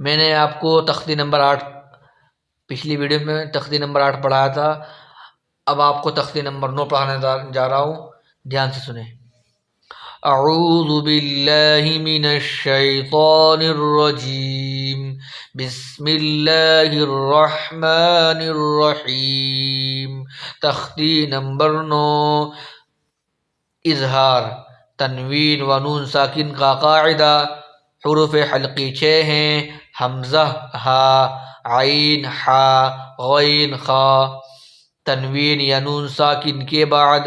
میں نے آپ کو تختی نمبر 8 پچھلی ویڈیو میں تختی نمبر 8 پڑھایا تھا، اب آپ کو تختی نمبر 9 پڑھانے جا رہا ہوں، دھیان سے سنیں۔ اعوذ باللہ من الشیطان الرجیم، بسم اللہ الرحمن الرحیم۔ تختی نمبر 9، اظہار، تنوین و نون ساکن کا قاعدہ۔ حروف حلقی 6 ہیں، حمزہ، ہا، عین، حا، غین، خا۔ تنوین یا نون ساکن کے بعد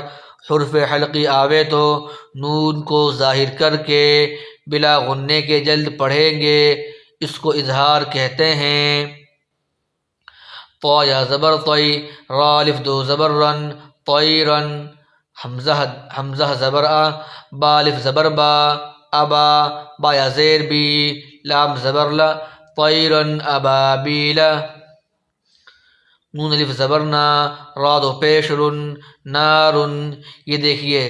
حرف حلقی آوے تو نون کو ظاہر کر کے بلا غننے کے جلد پڑھیں گے، اس کو اظہار کہتے ہیں۔ طا یا زبر طی، را الف دو زبر رن، طیرن۔ حمزہ زبر آ، با الف زبر با، ابا۔ با یا زیر بی، لام زبر لا، طیرن ابابیلا۔ نون الف زبر نا، را دو پیش رن، نارن۔ یہ دیکھیے،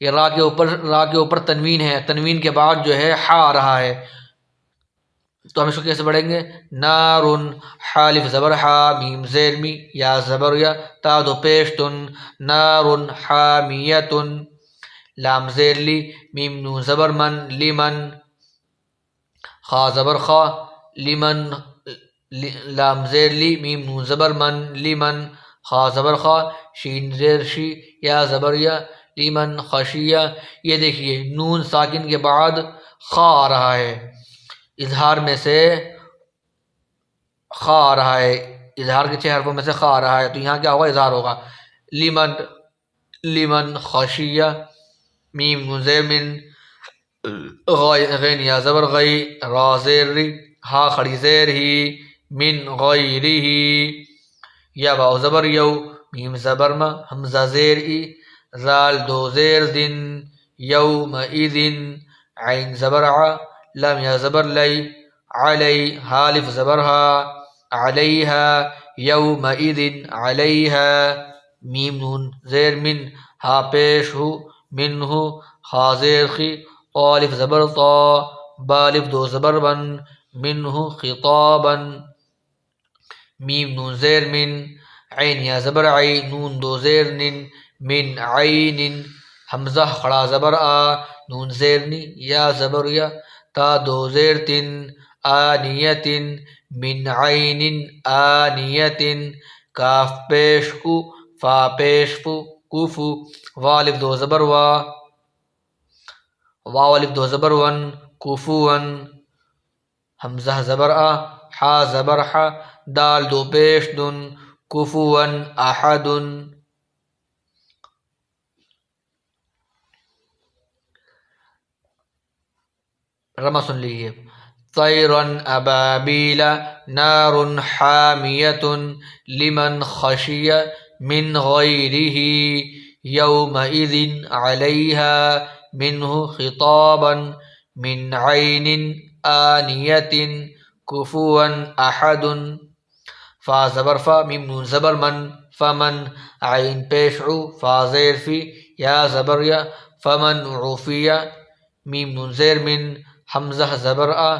یہ را کے اوپر تنوین ہے، تنوین کے بعد جو ہے حا آ رہا ہے، تو ہم اس کو کیسے پڑھیں گے؟ نارن، حا الف زبر حا، میم زیر می، یا زبر یا، تا دو پیش تن، نارن حامیتن۔ لام زیر لی، میم نون زبر من، لمن۔ خا زبر خا، لمن، لام زیر لی، میم نون زبر من، لمن۔ خا زبر خا، شین زیر شی، یا زبر یا، لمن خشیہ۔ یہ دیکھیے نون ساکن کے بعد خا آ رہا ہے، اظہار میں سے خا آ رہا ہے، اظہار کے 6 حرفوں میں سے خا آ رہا ہے، تو یہاں کیا ہوگا؟ اظہار ہوگا۔ لمن، لمن خشیہ، میم نون زیر من، غین یا زبر غی، را زیر ری، ہا کھڑی زیر ہی، من غیرہ۔ یا با زبر یو، میم زبر ما، حمزہ زیر ای، زال دو زیر دن، یوم اذن۔ عین زبر ع، لام یا زبر لی، علی۔ ہا الف زبر ہا، علیہا، یوم اذن علیہا۔ میم نون زیر من، ہا پیش ہو، من ہو، خا زیر خی، طا الف زبر طا، با الف دو زبر بن، من ہو خطابا۔ میم نون زیر من، عین یا زبر عی، نون دو زیر نن، من عین۔ حمزہ کھڑا زبر آ، نون زیر نی، یا زبر یا، تا دو زیر تن، آنیت، من عین آنیت۔ کاف پیش کو، فا پیش فو، کوفو۔ وا الف دو زبر وا، واو الف دو زبر ون، کوفون۔ حمزہ زبر آ، حا زبر حا، دال دو پیش دن، کوفون احد۔ رما سن لیجیے۔ طیرن ابابیلا، نار حامیت، لمن خشی من غیرہ، یومئذ علیہا، منہ خطابا، من عین آنیت، کفوا احد۔ فا زبر فا، میم نون زبر من، فمن۔ عین پیش عو، فا زیر فی، یا زبر یا، فمن عفیہ، میم نون زیر من، حمزہ زبر آ،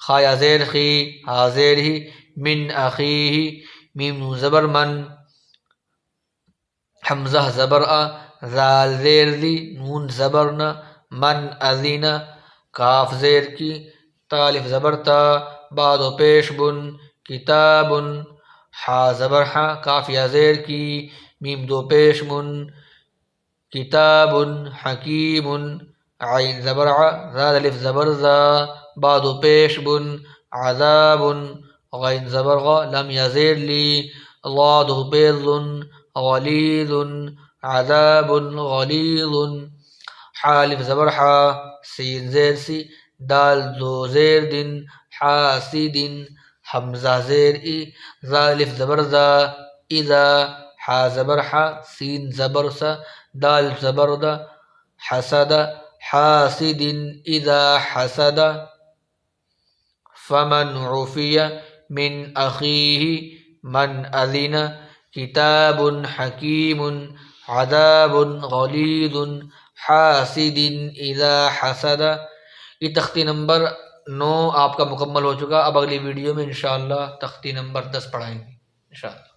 خا یا زیر خی، ہا زیر ہی، من اخیہ، میم نون زبر من، حمزہ زبر آ، زال زیر لی، نون زبر نا، من اذینہ، کاف زیر کی، تا الف زبر تا، با دو پیش بن، کتاب۔ حا زبر حا، کاف یا زیر کی، میم دو پیش من، کتاب حکیم۔ عین زبر ع، زال الف زبر زا، با دو پیش بن، عذاب۔ غین زبر غا، لم یا زیر لی، ضا دو پیش ذن، غلیظ، عذاب غلیظ۔ حا الف زبر حا، سین زیر سی، دال دو زیر دن، حاسد۔ حمزہ زیر ای، زا الف زبر زا، اذا۔ حا زبر حا، سین زبر سا، دال زبر دا، حسد، حاسد اذا حسد۔ فمن عفی من اخیہ، من اذن، کتاب حکیم، عذاب غلیظ، حاسد اذا حسد۔ یہ تختی نمبر 9 آپ کا مکمل ہو چکا. اب اگلی ویڈیو میں انشاءاللہ تختی نمبر 10 پڑھائیں گے انشاءاللہ.